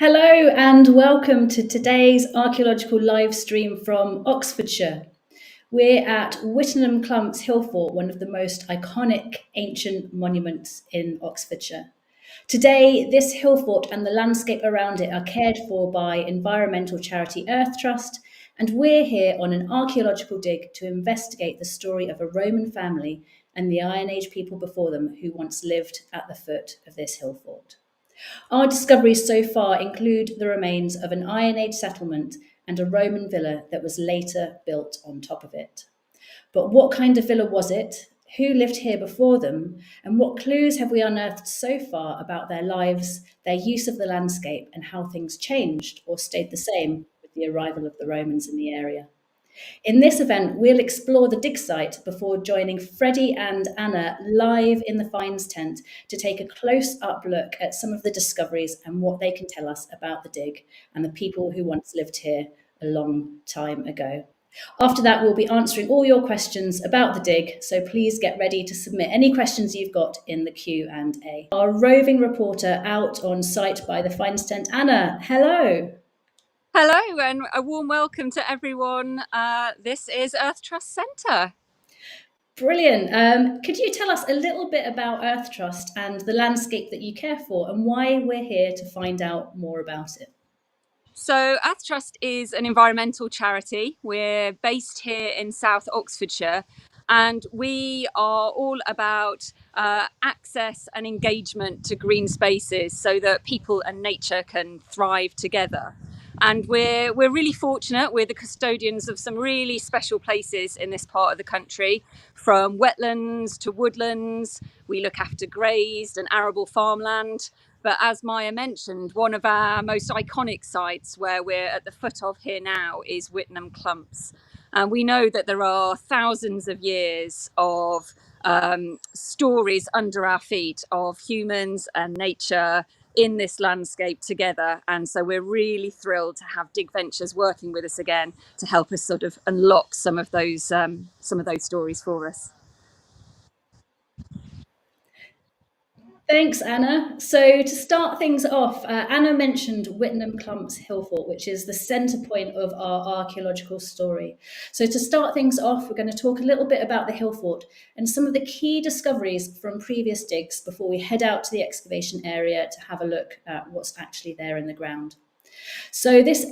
Hello and welcome to today's archaeological live stream from Oxfordshire. We're at Whittenham Clumps Hill Fort, one of the most iconic ancient monuments in Oxfordshire. Today, this hill fort and the landscape around it are cared for by environmental charity Earth Trust, and we're here on an archaeological dig to investigate the story of a Roman family and the Iron Age people before them who once lived at the foot of this hill fort. Our discoveries so far include the remains of an Iron Age settlement and a Roman villa that was later built on top of it. But what kind of villa was it? Who lived here before them? And what clues have we unearthed so far about their lives, their use of the landscape, and how things changed or stayed the same with the arrival of the Romans in the area? In this event, we'll explore the dig site before joining Freddie and Anna live in the finds tent to take a close-up look at some of the discoveries and what they can tell us about the dig and the people who once lived here a long time ago. After that, we'll be answering all your questions about the dig, so please get ready to submit any questions you've got in the Q&A. Our roving reporter out on site by the finds tent, Anna, hello. Hello and a warm welcome to everyone. This is Earth Trust Centre. Brilliant. Could you tell us a little bit about Earth Trust and the landscape that you care for and why we're here to find out more about it? So Earth Trust is an environmental charity. We're based here in South Oxfordshire and we are all about access and engagement to green spaces so that people and nature can thrive together. And we're really fortunate. We're the custodians of some really special places in this part of the country, from wetlands to woodlands. We look after grazed and arable farmland. But as Maya mentioned, one of our most iconic sites where we're at the foot of here now is Whittenham Clumps. And we know that there are thousands of years of stories under our feet of humans and nature in this landscape together. And so we're really thrilled to have Dig Ventures working with us again to help us sort of unlock some of those stories for us. Thanks, Anna. So to start things off, Anna mentioned Whittenham Clumps Hill Fort, which is the centre point of our archaeological story. So to start things off, we're going to talk a little bit about the Hill Fort and some of the key discoveries from previous digs before we head out to the excavation area to have a look at what's actually there in the ground. So these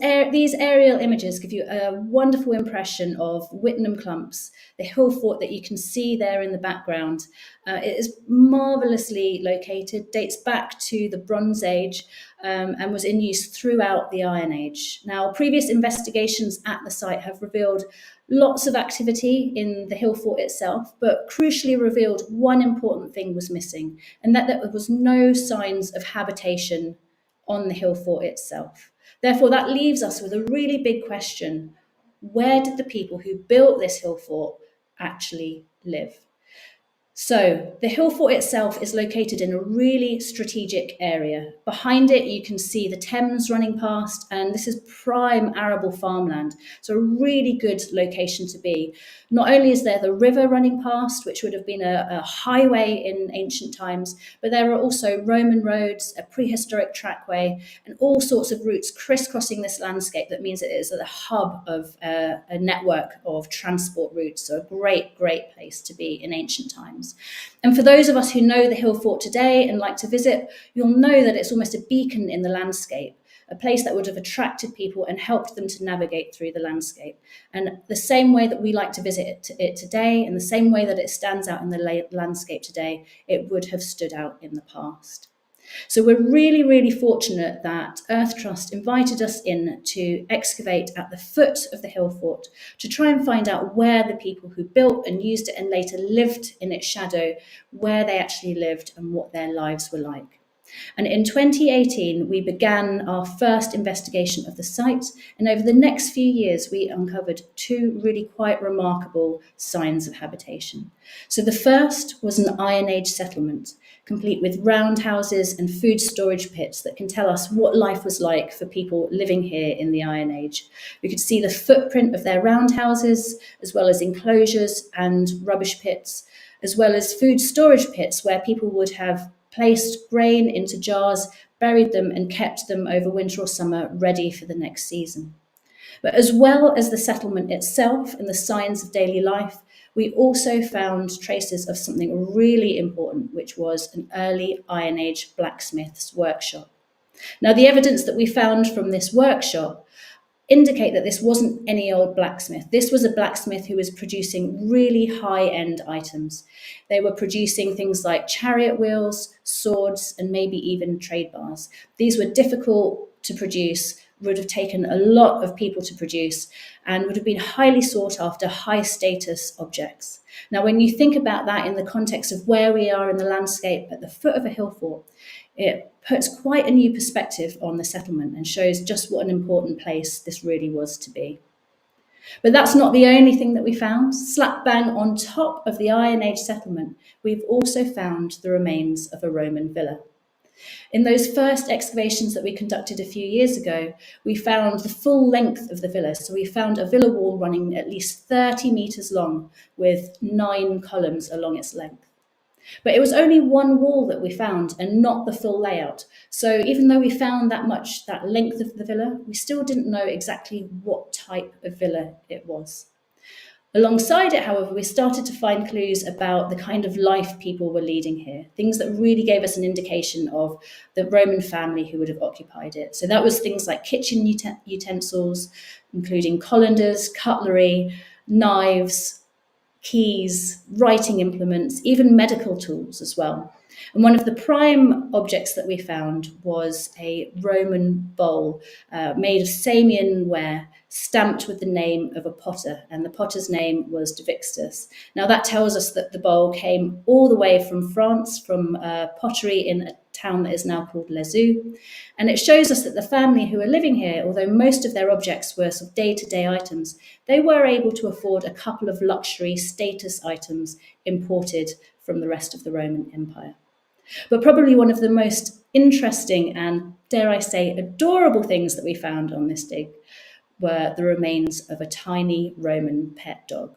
aerial images give you a wonderful impression of Whittenham Clumps, the hill fort that you can see there in the background. It is marvellously located, dates back to the Bronze Age, and was in use throughout the Iron Age. Now, previous investigations at the site have revealed lots of activity in the hill fort itself, but crucially revealed one important thing was missing, and that there was no signs of habitation on the hill fort itself. Therefore, that leaves us with a really big question. Where did the people who built this hill fort actually live? So the hill fort itself is located in a really strategic area. Behind it, you can see the Thames running past, and this is prime arable farmland. So a really good location to be. Not only is there the river running past, which would have been a highway in ancient times, but there are also Roman roads, a prehistoric trackway, and all sorts of routes crisscrossing this landscape. That means it is the hub of a network of transport routes. So a great, great place to be in ancient times. And for those of us who know the hill fort today and like to visit, you'll know that it's almost a beacon in the landscape, a place that would have attracted people and helped them to navigate through the landscape. And the same way that we like to visit it today, and the same way that it stands out in the landscape today, it would have stood out in the past. So we're really, really fortunate that Earth Trust invited us in to excavate at the foot of the hill fort to try and find out where the people who built and used it and later lived in its shadow, where they actually lived and what their lives were like. And in 2018, we began our first investigation of the site. And over the next few years, we uncovered two really quite remarkable signs of habitation. So the first was an Iron Age settlement, complete with roundhouses and food storage pits that can tell us what life was like for people living here in the Iron Age. We could see the footprint of their roundhouses, as well as enclosures and rubbish pits, as well as food storage pits where people would have placed grain into jars, buried them and kept them over winter or summer ready for the next season. But as well as the settlement itself and the signs of daily life, we also found traces of something really important, which was an early Iron Age blacksmith's workshop. Now, the evidence that we found from this workshop indicate that this wasn't any old blacksmith. This was a blacksmith who was producing really high-end items. They were producing things like chariot wheels, swords, and maybe even trade bars. These were difficult to produce, would have taken a lot of people to produce, and would have been highly sought after, high status objects. Now, when you think about that in the context of where we are in the landscape at the foot of a hill fort, it puts quite a new perspective on the settlement and shows just what an important place this really was to be. But that's not the only thing that we found. Slap bang on top of the Iron Age settlement, we've also found the remains of a Roman villa. In those first excavations that we conducted a few years ago, we found the full length of the villa. So we found a villa wall running at least 30 metres long with 9 columns along its length. But it was only one wall that we found and not the full layout. So even though we found that length of the villa, we still didn't know exactly what type of villa it was. Alongside it, however, we started to find clues about the kind of life people were leading here, things that really gave us an indication of the Roman family who would have occupied it. So that was things like kitchen utensils, including colanders, cutlery, knives, keys, writing implements, even medical tools as well. And one of the prime objects that we found was a Roman bowl made of Samian ware, stamped with the name of a potter, and the potter's name was De Vixtus. Now that tells us that the bowl came all the way from France, from pottery in a town that is now called Lezoux. And it shows us that the family who were living here, although most of their objects were sort of day-to-day items, they were able to afford a couple of luxury status items imported from the rest of the Roman Empire. But probably one of the most interesting and, dare I say, adorable things that we found on this dig were the remains of a tiny Roman pet dog.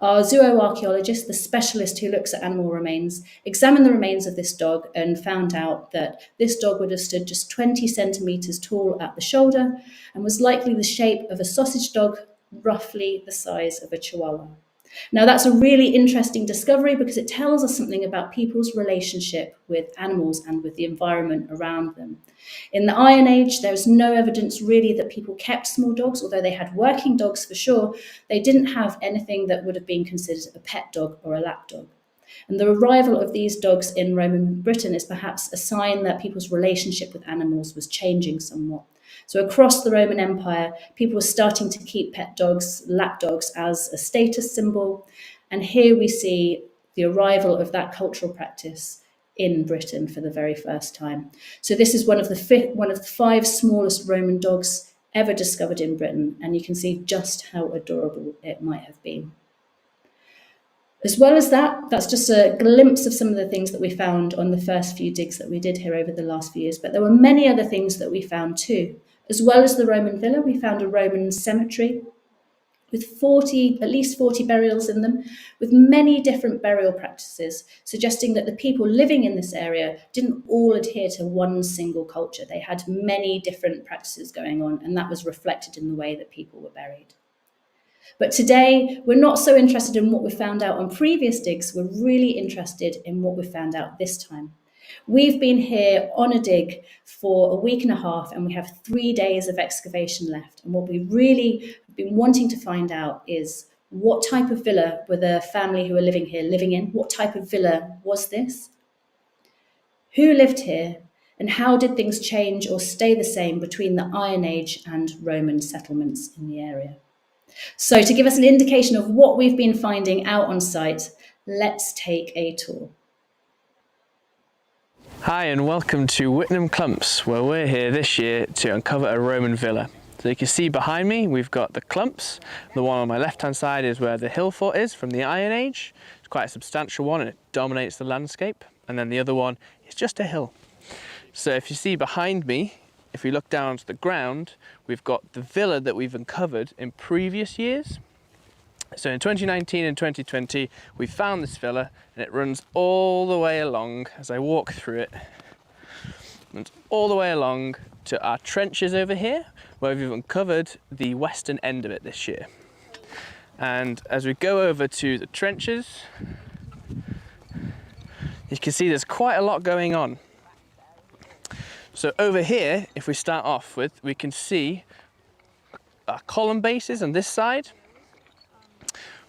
Our zooarchaeologist, the specialist who looks at animal remains, examined the remains of this dog and found out that this dog would have stood just 20 centimetres tall at the shoulder and was likely the shape of a sausage dog, roughly the size of a chihuahua. Now, that's a really interesting discovery because it tells us something about people's relationship with animals and with the environment around them. In the Iron Age, there's no evidence really that people kept small dogs, although they had working dogs for sure. They didn't have anything that would have been considered a pet dog or a lap dog. And the arrival of these dogs in Roman Britain is perhaps a sign that people's relationship with animals was changing somewhat. So across the Roman Empire, people were starting to keep pet dogs, lap dogs, as a status symbol. And here we see the arrival of that cultural practice in Britain for the very first time. So this is one of the 5 smallest Roman dogs ever discovered in Britain, and you can see just how adorable it might have been. As well as that, that's just a glimpse of some of the things that we found on the first few digs that we did here over the last few years, but there were many other things that we found too. As well as the Roman villa, we found a Roman cemetery with at least 40 burials in them, with many different burial practices, suggesting that the people living in this area didn't all adhere to one single culture. They had many different practices going on, and that was reflected in the way that people were buried. But today, we're not so interested in what we found out on previous digs, we're really interested in what we found out this time. We've been here on a dig for a week and a half, and we have 3 days of excavation left. And what we really have been wanting to find out is what type of villa were the family who are living here living in? What type of villa was this? Who lived here? And how did things change or stay the same between the Iron Age and Roman settlements in the area? So to give us an indication of what we've been finding out on site, let's take a tour. Hi and welcome to Whitnham Clumps, where we're here this year to uncover a Roman villa. So you can see behind me we've got the clumps. The one on my left hand side is where the hill fort is from the Iron Age. It's quite a substantial one and it dominates the landscape. And then the other one is just a hill. So if you see behind me, if we look down to the ground, we've got the villa that we've uncovered in previous years. So in 2019 and 2020, we found this villa and it runs all the way along as I walk through it. runs all the way along to our trenches over here, where we've uncovered the western end of it this year. And as we go over to the trenches, you can see there's quite a lot going on. So over here, if we start off with, we can see our column bases on this side.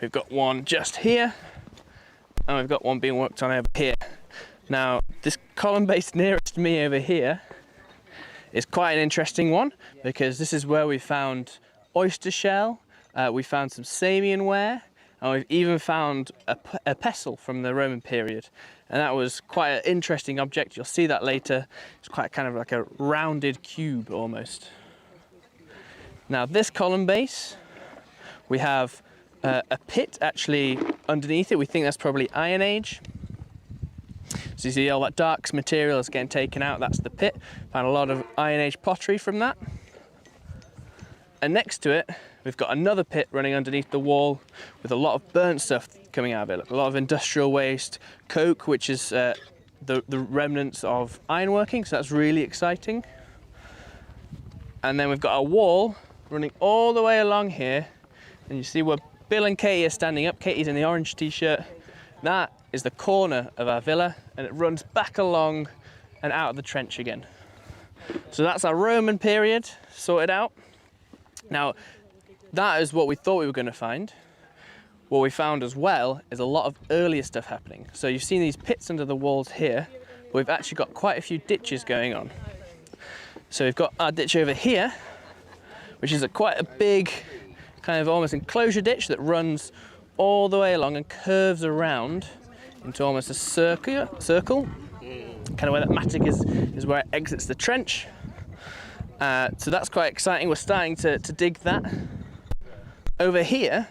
We've got one just here, and we've got one being worked on over here. Now, this column base nearest to me over here is quite an interesting one, because this is where we found oyster shell, we found some Samian ware, and we've even found a pestle from the Roman period. And that was quite an interesting object. You'll see that later. It's quite kind of like a rounded cube almost. Now this column base, we have a pit actually underneath it. We think that's probably Iron Age. So you see all that dark material is getting taken out. That's the pit. Found a lot of Iron Age pottery from that. And next to it, we've got another pit running underneath the wall with a lot of burnt stuff coming out of it. Look, a lot of industrial waste, coke, which is the remnants of ironworking, so that's really exciting. And then we've got a wall running all the way along here, and you see where Bill and Katie are standing up. Katie's in the orange t-shirt. That is the corner of our villa, and it runs back along and out of the trench again. So that's our Roman period sorted out. Now, that is what we thought we were going to find. What we found as well is a lot of earlier stuff happening. So you've seen these pits under the walls here, but we've actually got quite a few ditches going on. So we've got our ditch over here, which is quite a big, kind of almost enclosure ditch that runs all the way along and curves around into almost a circle. Kind of where that mattock is where it exits the trench. So that's quite exciting. We're starting to dig that. Over here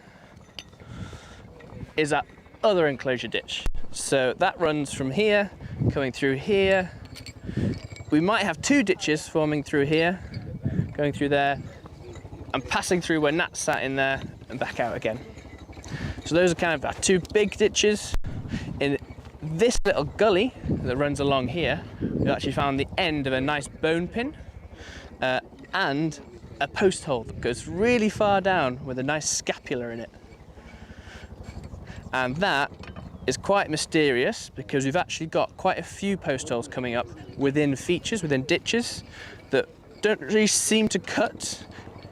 is that other enclosure ditch. So that runs from here, coming through here. We might have two ditches forming through here, going through there, and passing through where Nat sat in there and back out again. So those are kind of our two big ditches. In this little gully that runs along here, we actually found the end of a nice bone pin. And a post hole that goes really far down with a nice scapula in it. And that is quite mysterious, because we've actually got quite a few post holes coming up within features, within ditches, that don't really seem to cut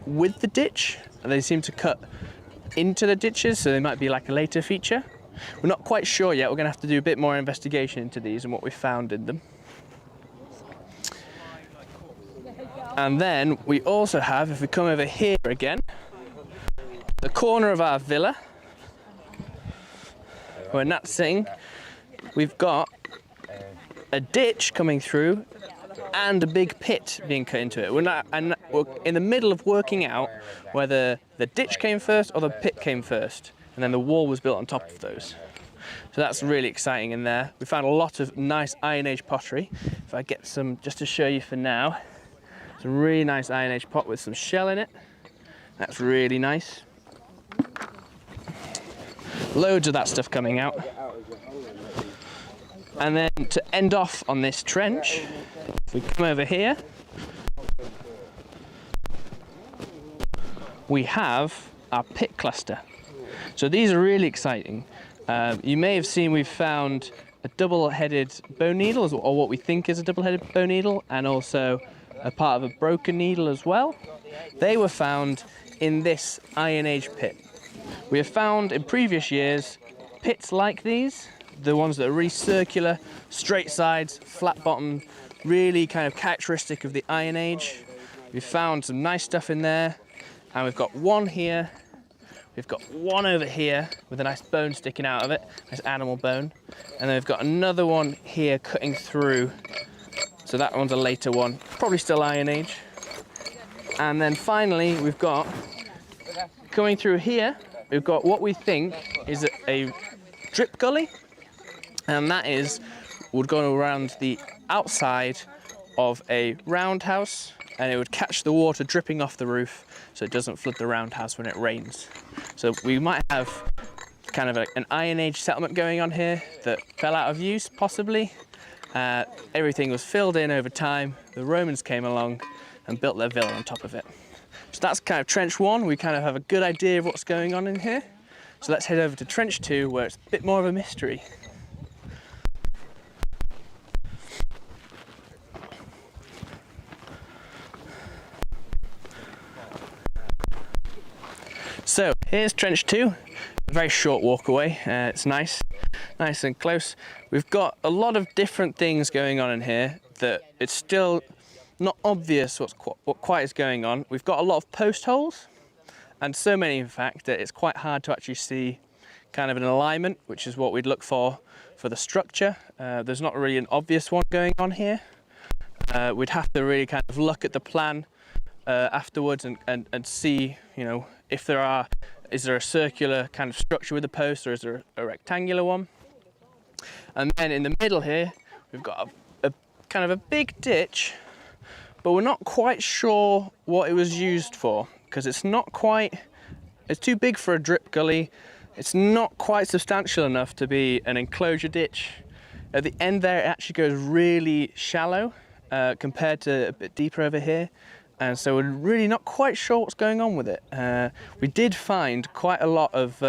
with the ditch, and they seem to cut into the ditches, so they might be like a later feature. We're not quite sure yet. We're going to have to do a bit more investigation into these and what we found in them. And then we also have, if we come over here again, the corner of our villa, where Nat's sitting, we've got a ditch coming through and a big pit being cut into it. We're in the middle of working out whether the ditch came first or the pit came first, and then the wall was built on top of those. So that's really exciting in there. We found a lot of nice Iron Age pottery. If I get some, just to show you for now, some really nice Iron Age pot with some shell in it. That's really nice. Loads of that stuff coming out. And then to end off on this trench, if we come over here, we have our pit cluster. So these are really exciting. You may have seen we've found a double-headed bone needle, or what we think is a double-headed bone needle, and also a part of a broken needle as well. They were found in this Iron Age pit. We have found in previous years pits like these, the ones that are really circular, straight sides, flat bottom, really kind of characteristic of the Iron Age. We've found some nice stuff in there, and we've got one here, we've got one over here with a nice bone sticking out of it, nice animal bone, and then we've got another one here cutting through. So that one's a later one, probably still Iron Age. And then finally, we've got, coming through here, we've got what we think is a drip gully. And that would go around the outside of a roundhouse, and it would catch the water dripping off the roof so it doesn't flood the roundhouse when it rains. So we might have kind of an Iron Age settlement going on here that fell out of use, possibly. Everything was filled in over time. The Romans came along and built their villa on top of it. So that's kind of trench 1. We kind of have a good idea of what's going on in here. So let's head over to trench 2, where it's a bit more of a mystery. So here's trench 2, a very short walk away. It's nice and close. We've got a lot of different things going on in here that it's still not obvious what quite is going on. We've got a lot of post holes, and so many in fact that it's quite hard to actually see kind of an alignment, which is what we'd look for the structure. There's not really an obvious one going on here. We'd have to really kind of look at the plan afterwards and see, you know, if is there a circular kind of structure with a post, or is there a rectangular one? And then in the middle here, we've got a kind of a big ditch, but we're not quite sure what it was used for, because it's too big for a drip gully. It's not quite substantial enough to be an enclosure ditch. At the end there, it actually goes really shallow compared to a bit deeper over here. And so we're really not quite sure what's going on with it. We did find quite a lot of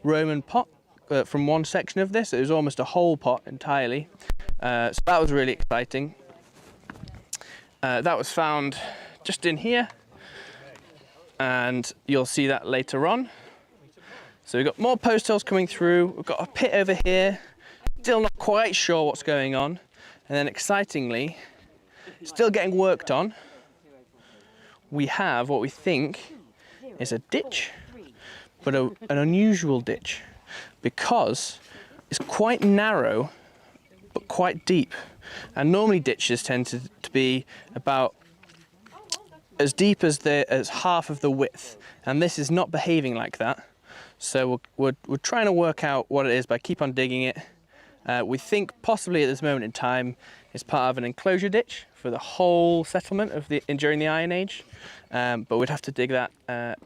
Roman pot from one section of this. It was almost a whole pot entirely. So that was really exciting. That was found just in here, and you'll see that later on. So we've got more post holes coming through. We've got a pit over here. Still not quite sure what's going on. And then excitingly, still getting worked on, we have what we think is a ditch, but an unusual ditch, because it's quite narrow but quite deep. And normally ditches tend to be about as deep as half of the width, and this is not behaving like that. So we're trying to work out what it is by keep on digging it. We think possibly at this moment in time it's part of an enclosure ditch for the whole settlement during the Iron Age, but we'd have to dig that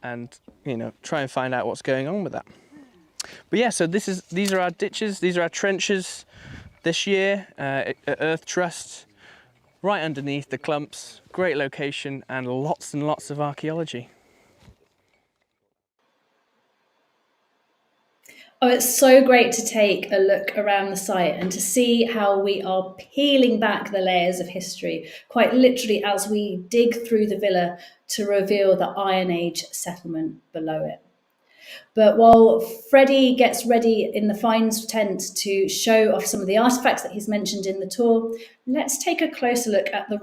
and, you know, try and find out what's going on with that. But yeah, so these are our ditches, these are our trenches this year at Earth Trust, right underneath the clumps. Great location and lots of archaeology. Oh, it's so great to take a look around the site and to see how we are peeling back the layers of history, quite literally as we dig through the villa to reveal the Iron Age settlement below it. But while Freddie gets ready in the Finds tent to show off some of the artefacts that he's mentioned in the tour, let's take a closer look at the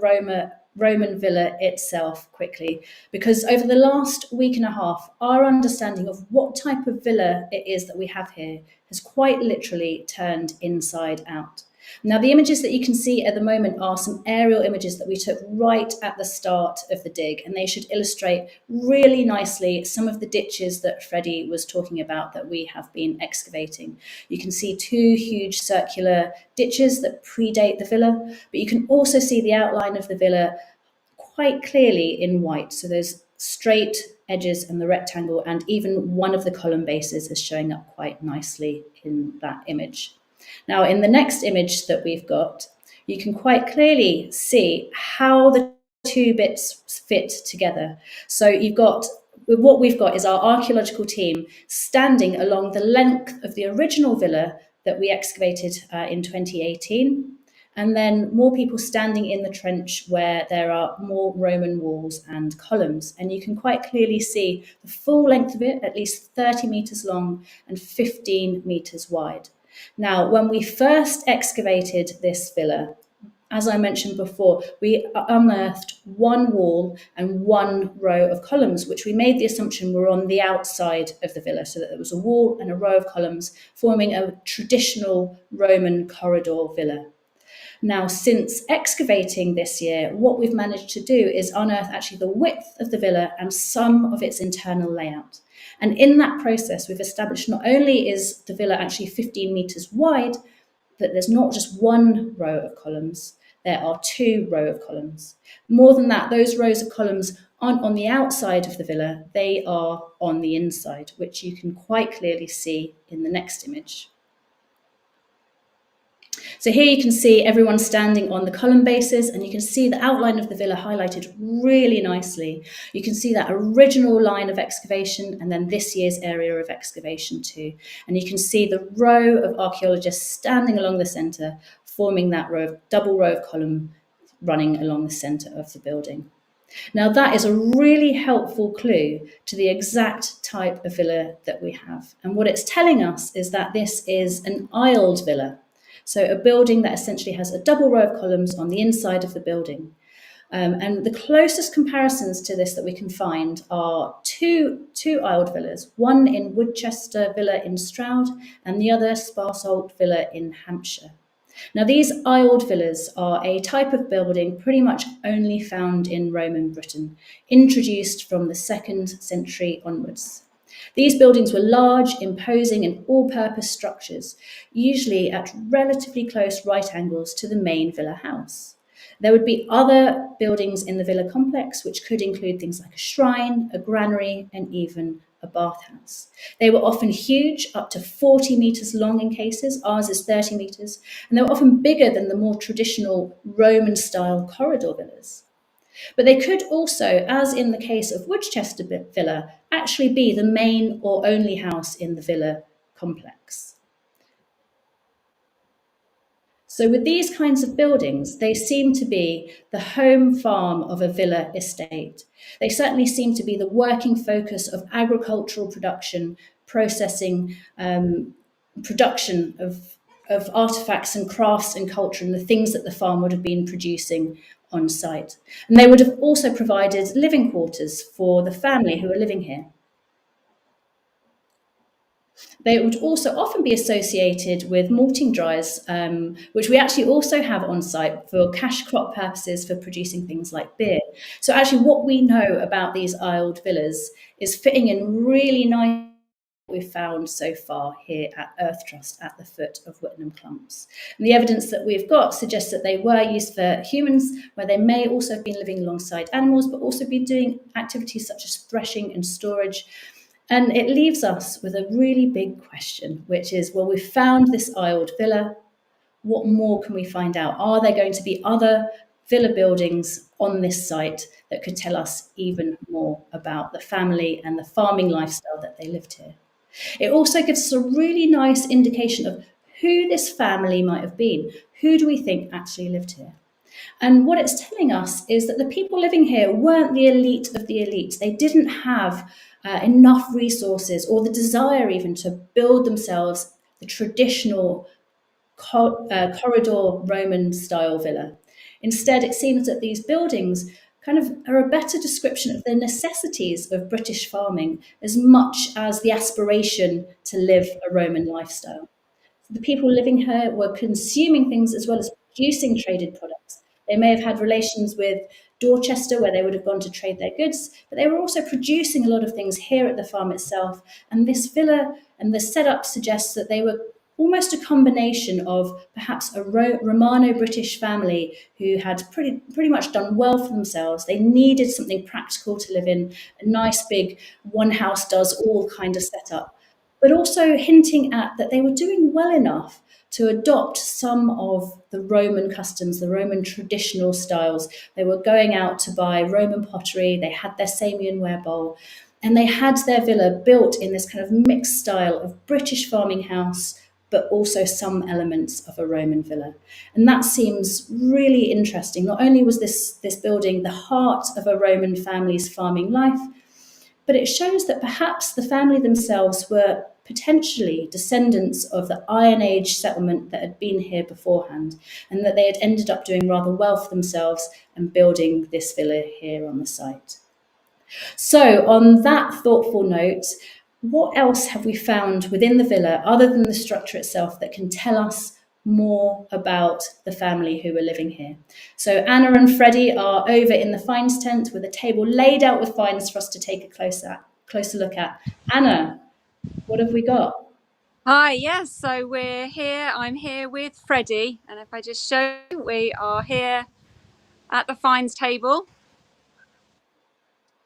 Roman villa itself quickly, because over the last week and a half, our understanding of what type of villa it is that we have here has quite literally turned inside out. Now, the images that you can see at the moment are some aerial images that we took right at the start of the dig, and they should illustrate really nicely some of the ditches that Freddie was talking about that we have been excavating. You can see two huge circular ditches that predate the villa, but you can also see the outline of the villa quite clearly in white. So there's straight edges and the rectangle, and even one of the column bases is showing up quite nicely in that image. Now, in the next image that we've got, you can quite clearly see how the two bits fit together. So what we've got is our archaeological team standing along the length of the original villa that we excavated in 2018, and then more people standing in the trench where there are more Roman walls and columns. And you can quite clearly see the full length of it, at least 30 meters long and 15 meters wide. Now, when we first excavated this villa, as I mentioned before, we unearthed one wall and one row of columns, which we made the assumption were on the outside of the villa, so that there was a wall and a row of columns forming a traditional Roman corridor villa. Now, since excavating this year, what we've managed to do is unearth actually the width of the villa and some of its internal layout. And in that process, we've established not only is the villa actually 15 meters wide, but there's not just one row of columns, there are two rows of columns. More than that, those rows of columns aren't on the outside of the villa, they are on the inside, which you can quite clearly see in the next image. So here you can see everyone standing on the column bases, and you can see the outline of the villa highlighted really nicely. You can see that original line of excavation and then this year's area of excavation too. And you can see the row of archaeologists standing along the centre, forming that double row of column running along the centre of the building. Now that is a really helpful clue to the exact type of villa that we have. And what it's telling us is that this is an aisled villa. So a building that essentially has a double row of columns on the inside of the building. And the closest comparisons to this that we can find are two aisled villas, one in Woodchester Villa in Stroud and the other Sparsholt Villa in Hampshire. Now, these aisled villas are a type of building pretty much only found in Roman Britain, introduced from the 2nd century onwards. These buildings were large, imposing and all-purpose structures, usually at relatively close right angles to the main villa house. There would be other buildings in the villa complex, which could include things like a shrine, a granary, and even a bathhouse. They were often huge, up to 40 metres long in cases. Ours is 30 metres, and they were often bigger than the more traditional Roman-style corridor villas. But they could also, as in the case of Woodchester Villa, actually be the main or only house in the villa complex. So with these kinds of buildings, they seem to be the home farm of a villa estate. They certainly seem to be the working focus of agricultural production, processing, production of artifacts and crafts and culture and the things that the farm would have been producing on site. And they would have also provided living quarters for the family who are living here. They would also often be associated with malting dryers, which we actually also have on site for cash crop purposes for producing things like beer. So actually what we know about these aisled villas is fitting in really nicely what we've found so far here at Earth Trust at the foot of Whitnam Clumps. And the evidence that we've got suggests that they were used for humans, where they may also have been living alongside animals, but also been doing activities such as threshing and storage. And it leaves us with a really big question, which is, well, we've found this aisled villa. What more can we find out? Are there going to be other villa buildings on this site that could tell us even more about the family and the farming lifestyle that they lived here? It also gives us a really nice indication of who this family might have been. Who do we think actually lived here? And what it's telling us is that the people living here weren't the elite of the elite. They didn't have enough resources or the desire even to build themselves the traditional corridor Roman style villa. Instead, it seems that these buildings kind of are a better description of the necessities of British farming as much as the aspiration to live a Roman lifestyle. The people living here were consuming things as well as producing traded products. They may have had relations with Dorchester, where they would have gone to trade their goods, but they were also producing a lot of things here at the farm itself. And this villa and the setup suggests that they were almost a combination of perhaps a Romano-British family who had pretty much done well for themselves. They needed something practical to live in, a nice big one house does all kind of setup, but also hinting at that they were doing well enough to adopt some of the Roman customs, the Roman traditional styles. They were going out to buy Roman pottery, they had their Samian ware bowl, and they had their villa built in this kind of mixed style of British farming house, but also some elements of a Roman villa. And that seems really interesting. Not only was this building the heart of a Roman family's farming life, but it shows that perhaps the family themselves were potentially descendants of the Iron Age settlement that had been here beforehand, and that they had ended up doing rather well for themselves and building this villa here on the site. So on that thoughtful note, what else have we found within the villa other than the structure itself that can tell us more about the family who were living here? So Anna and Freddie are over in the finds tent with a table laid out with finds for us to take a closer look at. Anna, what have we got? Hi, yes, so we're here. I'm here with Freddie, and if I just show you, we are here at the finds table.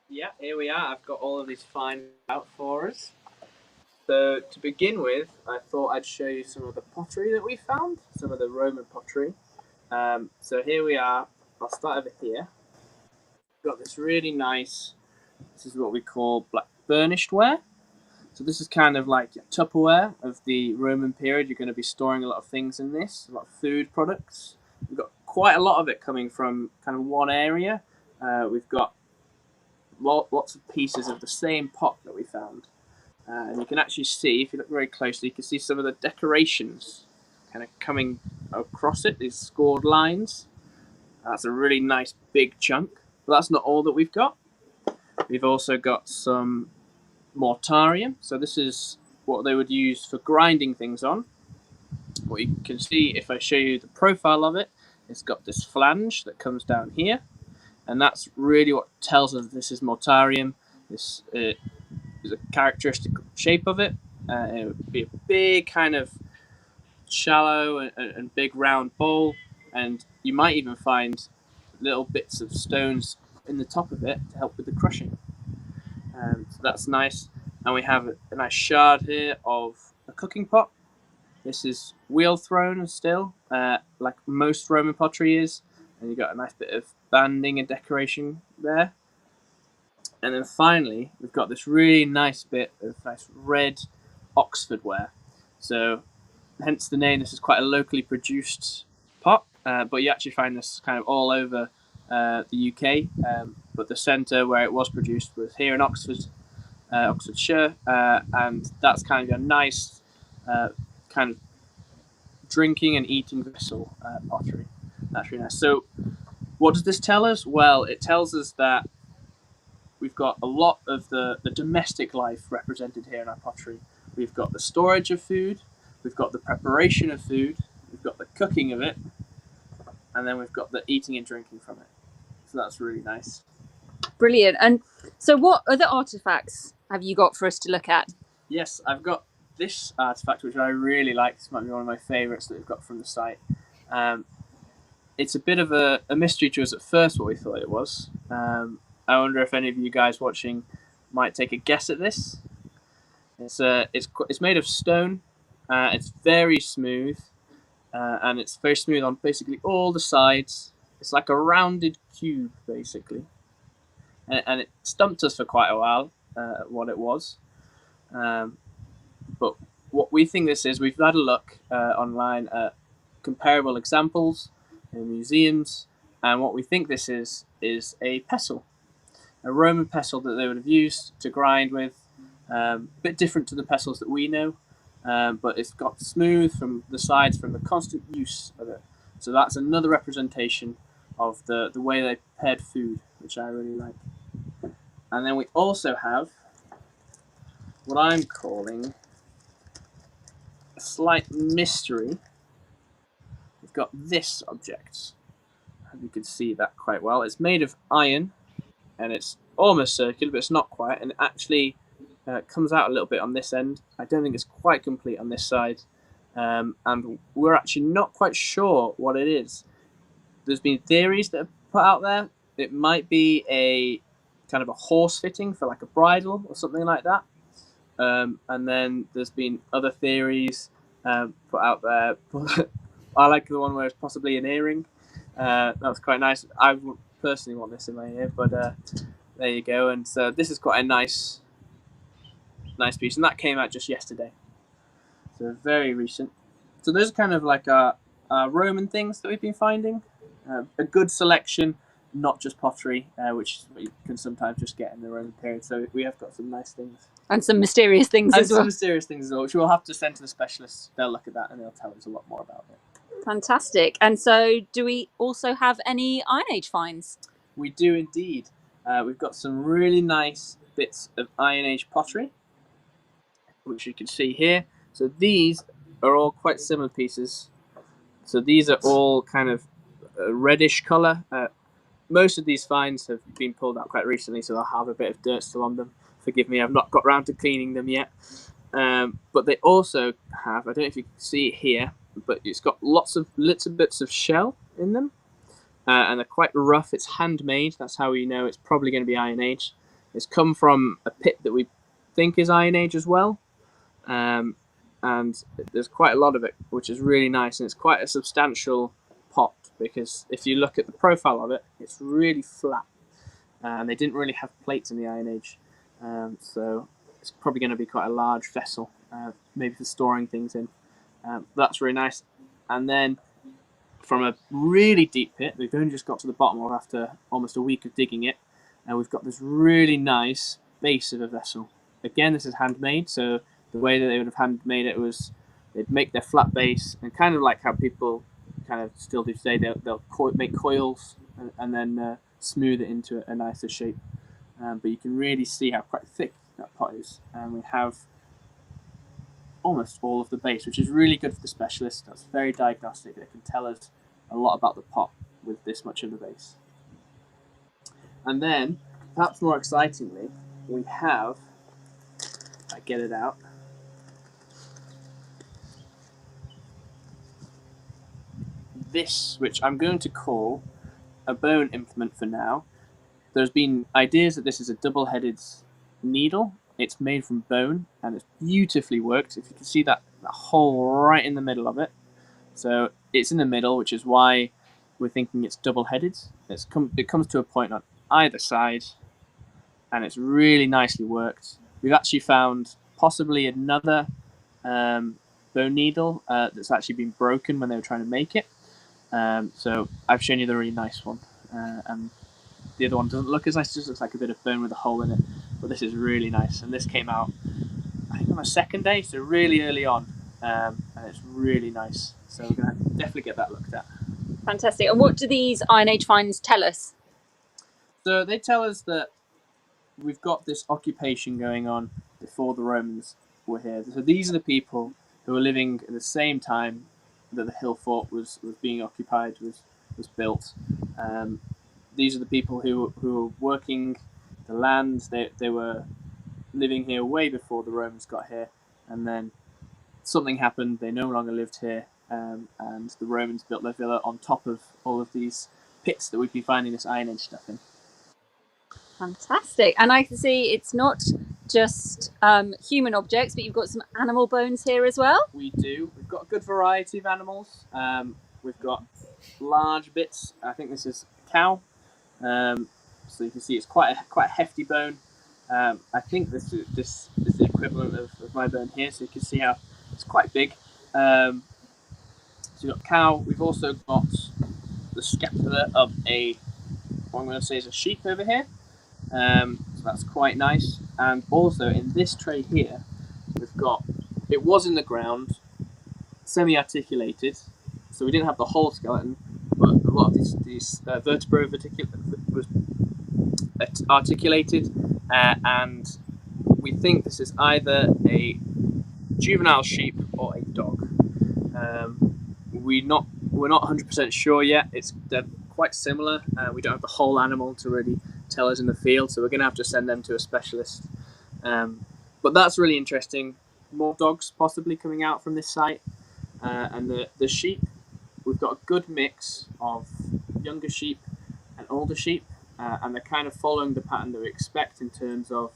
Yeah, here we are. I've got all of these finds out for us. So to begin with, I thought I'd show you some of the pottery that we found, some of the Roman pottery. So here we are. I'll start over here. We've got this really nice, this is what we call black burnished ware. So this is kind of like Tupperware of the Roman period. You're going to be storing a lot of things in this, a lot of food products. We've got quite a lot of it coming from kind of one area. We've got lots of pieces of the same pot that we found. And you can actually see, if you look very closely, you can see some of the decorations kind of coming across it, these scored lines. That's a really nice big chunk. But that's not all that we've got. We've also got some mortarium. So this is what they would use for grinding things on. What you can see, if I show you the profile of it, it's got this flange that comes down here. And that's really what tells us this is mortarium. This is a characteristic shape of it. It would be a big kind of shallow and big round bowl, and you might even find little bits of stones in the top of it to help with the crushing. So that's nice. And we have a nice shard here of a cooking pot. This is wheel thrown still, like most Roman pottery is, and you've got a nice bit of banding and decoration there. And then finally, we've got this really nice bit of nice red Oxford ware. So hence the name, this is quite a locally produced pot, but you actually find this kind of all over the UK. But the centre where it was produced was here in Oxfordshire, and that's kind of a nice kind of drinking and eating vessel pottery. That's really nice. So what does this tell us? Well, it tells us that we've got a lot of the domestic life represented here in our pottery. We've got the storage of food, we've got the preparation of food, we've got the cooking of it, and then we've got the eating and drinking from it. So that's really nice. Brilliant. And so what other artefacts have you got for us to look at? Yes, I've got this artifact, which I really like. This might be one of my favourites that we've got from the site. It's a bit of a mystery to us at first, what we thought it was. I wonder if any of you guys watching might take a guess at this. It's made of stone. It's very smooth, and it's very smooth on basically all the sides. It's like a rounded cube, basically, and it stumped us for quite a while what it was. But what we think this is, we've had a look online at comparable examples in museums, and what we think this is a pestle. A Roman pestle that they would have used to grind with, a bit different to the pestles that we know, but it's got smooth from the sides from the constant use of it. So that's another representation of the way they prepared food, which I really like. And then we also have what I'm calling a slight mystery. We've got this object. I hope you can see that quite well. It's made of iron, and it's almost circular, but it's not quite, and it actually comes out a little bit on this end. I don't think it's quite complete on this side, and we're actually not quite sure what it is. There's been theories that are put out there. It might be a kind of a horse fitting for like a bridle or something like that, and then there's been other theories put out there. I like the one where it's possibly an earring. That's quite nice. I would personally want this in my ear, but there you go. And so this is quite a nice piece, and that came out just yesterday, so very recent. So those are kind of like our Roman things that we've been finding. A good selection, not just pottery, which you can sometimes just get in the Roman period. So we have got some nice things. And some mysterious things as well. Some mysterious things as well, which we'll have to send to the specialists. They'll look at that and they'll tell us a lot more about it. Fantastic. And so do we also have any Iron Age finds? We do indeed. We've got some really nice bits of Iron Age pottery, which you can see here. So these are all quite similar pieces. So these are all kind of a reddish colour. Most of these finds have been pulled out quite recently, so they'll have a bit of dirt still on them. Forgive me, I've not got round to cleaning them yet. But they also have, I don't know if you can see it here, but it's got lots of little bits of shell in them. And they're quite rough. It's handmade. That's how we know it's probably going to be Iron Age. It's come from a pit that we think is Iron Age as well. and there's quite a lot of it, which is really nice, and it's quite a substantial pot because if you look at the profile of it, it's really flat, and they didn't really have plates in the Iron Age, so it's probably going to be quite a large vessel, maybe for storing things in. That's really nice. And then from a really deep pit, we've only just got to the bottom of after almost a week of digging it, and we've got this really nice base of a vessel. Again, this is handmade, so the way that they would have handmade it was they'd make their flat base, and kind of like how people kind of still do today, they'll make coils and then smooth it into a nicer shape. But you can really see how quite thick that pot is, and we have almost all of the base, which is really good for the specialist. That's very diagnostic. It can tell us a lot about the pot with this much of the base. And then, perhaps more excitingly, we have, if I get it out, this, which I'm going to call a bone implement for now. There's been ideas that this is a double-headed needle. It's made from bone, and it's beautifully worked. If you can see that hole right in the middle of it. So it's in the middle, which is why we're thinking it's double-headed. It comes to a point on either side, and it's really nicely worked. We've actually found possibly another bone needle that's actually been broken when they were trying to make it. So I've shown you the really nice one, and the other one doesn't look as nice, it just looks like a bit of bone with a hole in it, but this is really nice, and this came out I think on the second day, so really early on, and it's really nice, so we're going to definitely get that looked at. Fantastic. And what do these Iron Age finds tell us? So they tell us that we've got this occupation going on before the Romans were here. So these are the people who were living at the same time that the hill fort was being occupied, was built. These are the people who were working the land. They were living here way before the Romans got here, and then something happened. They no longer lived here, and the Romans built their villa on top of all of these pits that we've been finding this Iron Age stuff in. Fantastic. And I can see it's not just human objects, but you've got some animal bones here as well. We do. We've got a good variety of animals. We've got large bits. I think this is a cow. So you can see it's quite a hefty bone. I think this is the equivalent of my bone here, so you can see how it's quite big. So we've got cow. We've also got the scapula of what I'm going to say is a sheep over here. So that's quite nice. And also in this tray here, we've got, it was in the ground, semi-articulated, so we didn't have the whole skeleton, but a lot of these vertebrae was articulated, and we think this is either a juvenile sheep or a dog. We're not 100% sure yet. They're quite similar. We don't have the whole animal to really tell us in the field, so we're going to have to send them to a specialist. But that's really interesting. More dogs possibly coming out from this site, and the sheep. We've got a good mix of younger sheep and older sheep, and they're kind of following the pattern that we expect in terms of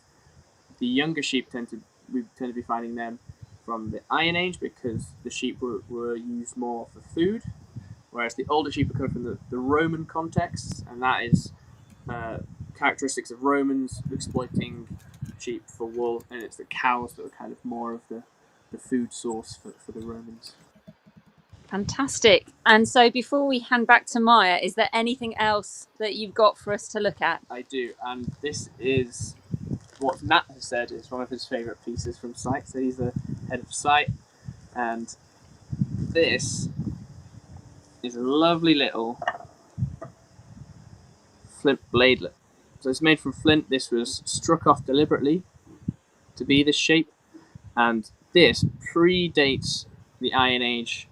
the younger sheep we tend to be finding them from the Iron Age because the sheep were used more for food, whereas the older sheep are coming from the Roman context, and that is characteristics of Romans exploiting sheep for wool, and it's the cows that are kind of more of the food source for the Romans. Fantastic. And so before we hand back to Maya, is there anything else that you've got for us to look at? I do, and this is what Nat has said is one of his favourite pieces from site. So he's the head of site, and this is a lovely little flint bladelet. So it's made from flint. This was struck off deliberately to be this shape, and this predates the Iron Age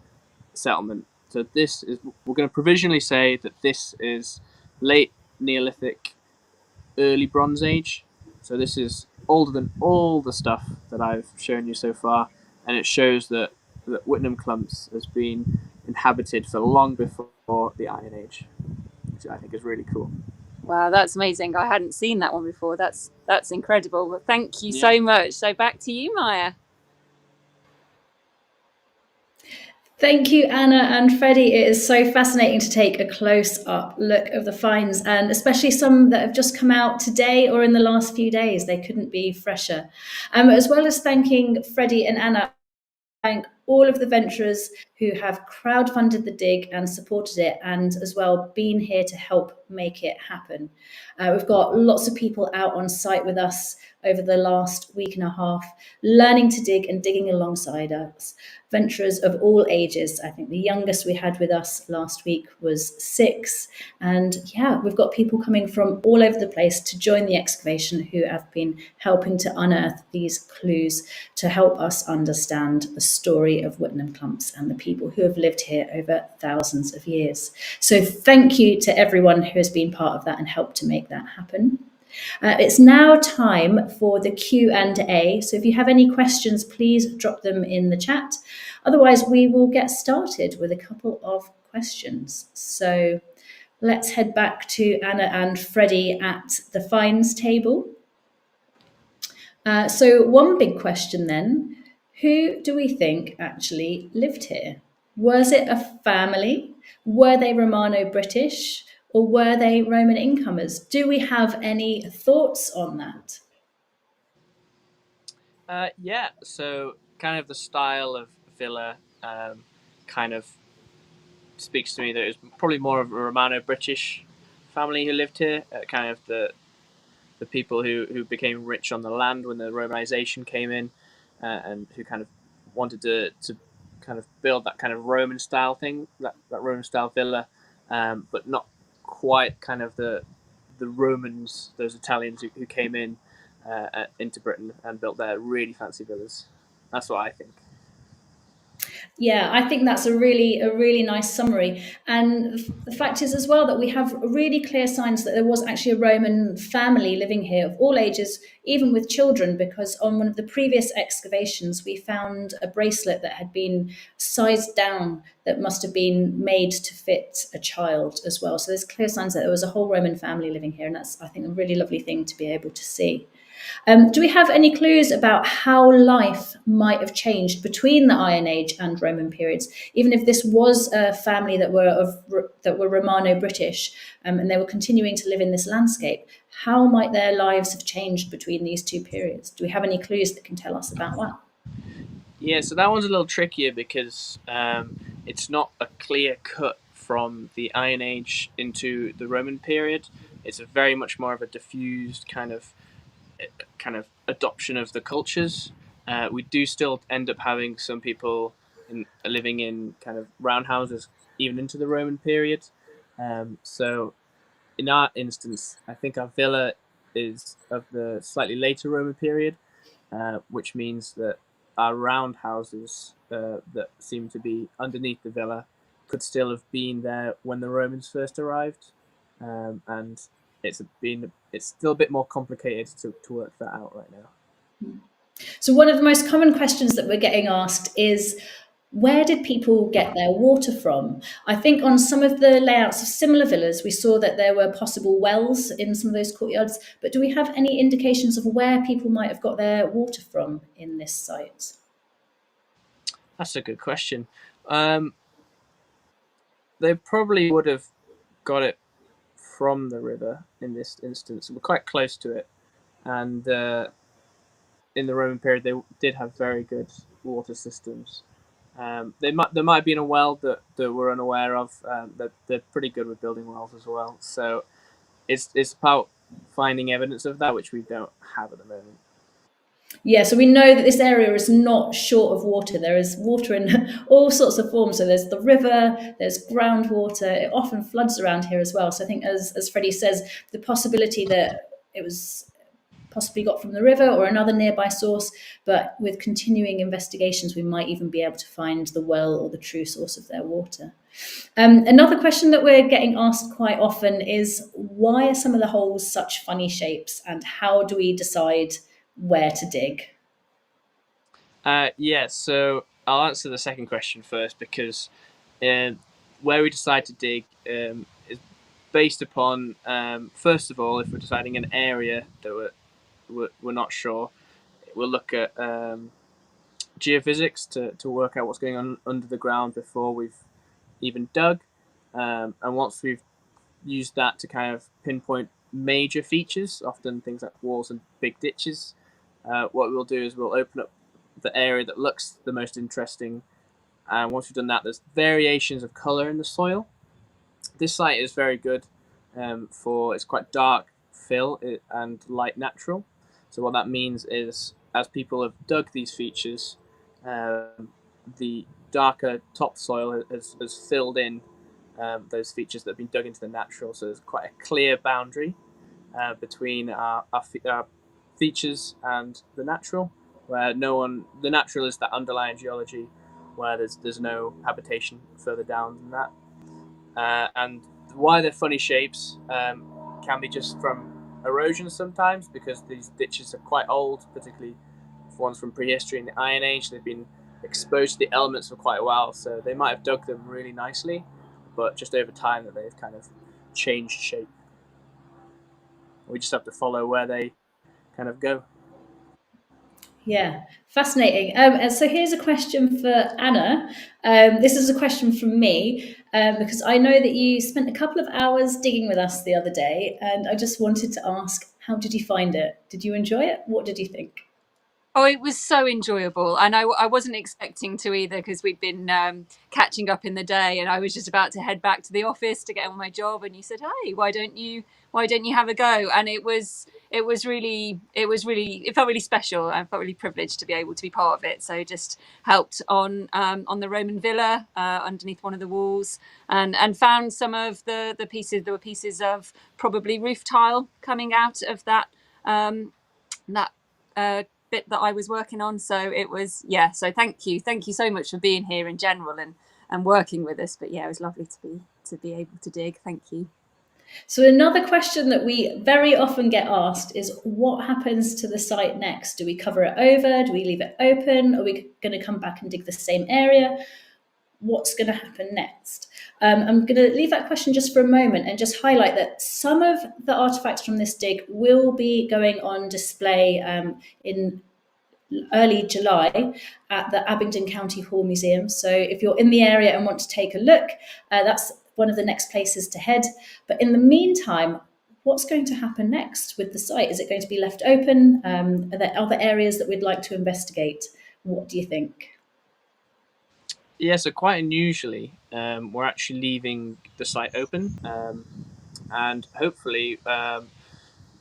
settlement. So this is, we're going to provisionally say that this is late Neolithic, early Bronze Age. So this is older than all the stuff that I've shown you so far, and it shows that Whitnam Clumps has been inhabited for long before the Iron Age, which I think is really cool. Wow, that's amazing. I hadn't seen that one before. That's incredible. Well, thank you so much. So back to you, Maya. Thank you, Anna and Freddie. It is so fascinating to take a close up look of the finds, and especially some that have just come out today or in the last few days. They couldn't be fresher. As well as thanking Freddie and Anna, thank all of the venturers who have crowdfunded the dig and supported it, and as well been here to help make it happen. We've got lots of people out on site with us over the last week and a half, learning to dig and digging alongside us. Venturers of all ages. I think the youngest we had with us last week was 6. And yeah, we've got people coming from all over the place to join the excavation who have been helping to unearth these clues to help us understand the story of Whitnam Clumps and the people who have lived here over thousands of years. So thank you to everyone who has been part of that and helped to make that happen. It's now time for the Q&A. So if you have any questions, please drop them in the chat. Otherwise, we will get started with a couple of questions. So let's head back to Anna and Freddie at the finds table. So one big question then, who do we think actually lived here? Was it a family? Were they Romano-British? Or were they Roman incomers? Do we have any thoughts on that? Yeah, so kind of the style of villa kind of speaks to me that it was probably more of a Romano-British family who lived here, kind of the people who became rich on the land when the Romanization came in, and who kind of wanted to kind of build that kind of Roman style thing, that Roman style villa, but not quite kind of the Romans, those Italians who came in into Britain and built their really fancy villas. That's what I think. Yeah, I think that's a really nice summary. And the fact is as well that we have really clear signs that there was actually a Roman family living here of all ages, even with children, because on one of the previous excavations we found a bracelet that had been sized down that must have been made to fit a child as well. So there's clear signs that there was a whole Roman family living here, and that's, I think, a really lovely thing to be able to see. Do we have any clues about how life might have changed between the Iron Age and Roman periods? Even if this was a family that were Romano-British, and they were continuing to live in this landscape, how might their lives have changed between these two periods? Do we have any clues that can tell us about that? Yeah, so that one's a little trickier because it's not a clear cut from the Iron Age into the Roman period. It's a very much more of a diffused kind of adoption of the cultures. We do still end up having some people living in kind of roundhouses even into the Roman period. So in our instance, I think our villa is of the slightly later Roman period, which means that our roundhouses that seem to be underneath the villa could still have been there when the Romans first arrived, and it's still a bit more complicated to work that out right now. So one of the most common questions that we're getting asked is, where did people get their water from? I think on some of the layouts of similar villas, we saw that there were possible wells in some of those courtyards, but do we have any indications of where people might have got their water from in this site? That's a good question. They probably would have got it from the river in this instance. We're quite close to it, and in the Roman period, they did have very good water systems. There might have been a well that we're unaware of. They're pretty good with building wells as well. So it's about finding evidence of that, which we don't have at the moment. Yeah, so we know that this area is not short of water. There is water in all sorts of forms. So there's the river, there's groundwater. It often floods around here as well. So I think, as Freddie says, the possibility that it was possibly got from the river or another nearby source, but with continuing investigations, we might even be able to find the well or the true source of their water. Another question that we're getting asked quite often is, why are some of the holes such funny shapes, and how do we decide where to dig? Yeah, so I'll answer the second question first because where we decide to dig is based upon, first of all, if we're deciding an area that we're not sure, we'll look at geophysics to work out what's going on under the ground before we've even dug. And once we've used that to kind of pinpoint major features, often things like walls and big ditches, what we'll do is we'll open up the area that looks the most interesting. And once we've done that, there's variations of color in the soil. This site is very good for, it's quite dark fill and light natural. So what that means is, as people have dug these features, the darker topsoil has filled in those features that have been dug into the natural. So there's quite a clear boundary between our features and the natural, where the natural is that underlying geology, where there's no habitation further down than that. And why they're funny shapes can be just from erosion sometimes, because these ditches are quite old, particularly ones from prehistory and the Iron Age. They've been exposed to the elements for quite a while, so they might have dug them really nicely, but just over time that they've kind of changed shape. We just have to follow where they kind of go. Yeah, fascinating. And so here's a question for Anna. This is a question from me because I know that you spent a couple of hours digging with us the other day, and I just wanted to ask, how did you find it? Did you enjoy it? What did you think? Oh, it was so enjoyable. And I wasn't expecting to either, because we'd been catching up in the day, and I was just about to head back to the office to get on my job. And you said, "Hey, why don't you have a go?" And it felt really special. I felt really privileged to be able to be part of it. So just helped on the Roman villa underneath one of the walls, and found some of the pieces. There were pieces of probably roof tile coming out of that bit that I was working on. So it was, yeah. So thank you so much for being here in general and working with us. But yeah, it was lovely to be able to dig. Thank you. So another question that we very often get asked is, what happens to the site next? Do we cover it over? Do we leave it open? Are we going to come back and dig the same area? What's going to happen next? I'm going to leave that question just for a moment and just highlight that some of the artifacts from this dig will be going on display in early July at the Abingdon County Hall Museum. So if you're in the area and want to take a look, that's one of the next places to head. But in the meantime, what's going to happen next with the site? Is it going to be left open? Are there other areas that we'd like to investigate? What do you think? Yeah, so quite unusually, we're actually leaving the site open, and hopefully,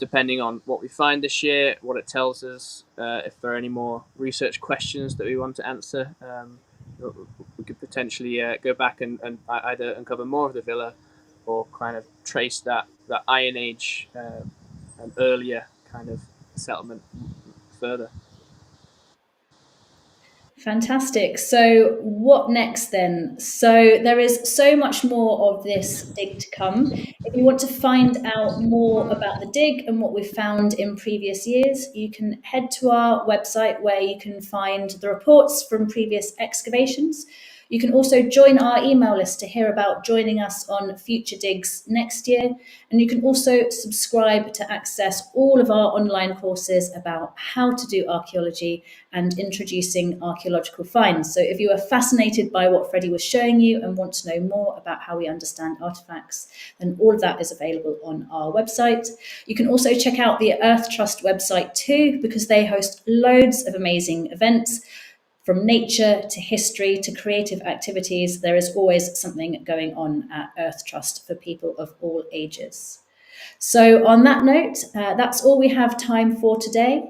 depending on what we find this year, what it tells us, if there are any more research questions that we want to answer, we could potentially go back and either uncover more of the villa, or kind of trace that Iron Age and earlier kind of settlement further. Fantastic. So, what next then? So, there is so much more of this dig to come. If you want to find out more about the dig and what we've found in previous years, you can head to our website where you can find the reports from previous excavations. You can also join our email list to hear about joining us on future digs next year. And you can also subscribe to access all of our online courses about how to do archaeology and introducing archaeological finds. So if you are fascinated by what Freddie was showing you and want to know more about how we understand artifacts, then all of that is available on our website. You can also check out the Earth Trust website too, because they host loads of amazing events. From nature to history to creative activities, there is always something going on at Earth Trust for people of all ages. So, on that note, that's all we have time for today.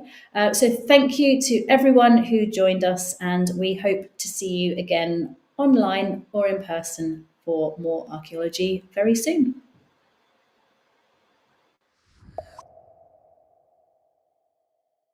So, thank you to everyone who joined us, and we hope to see you again online or in person for more archaeology very soon.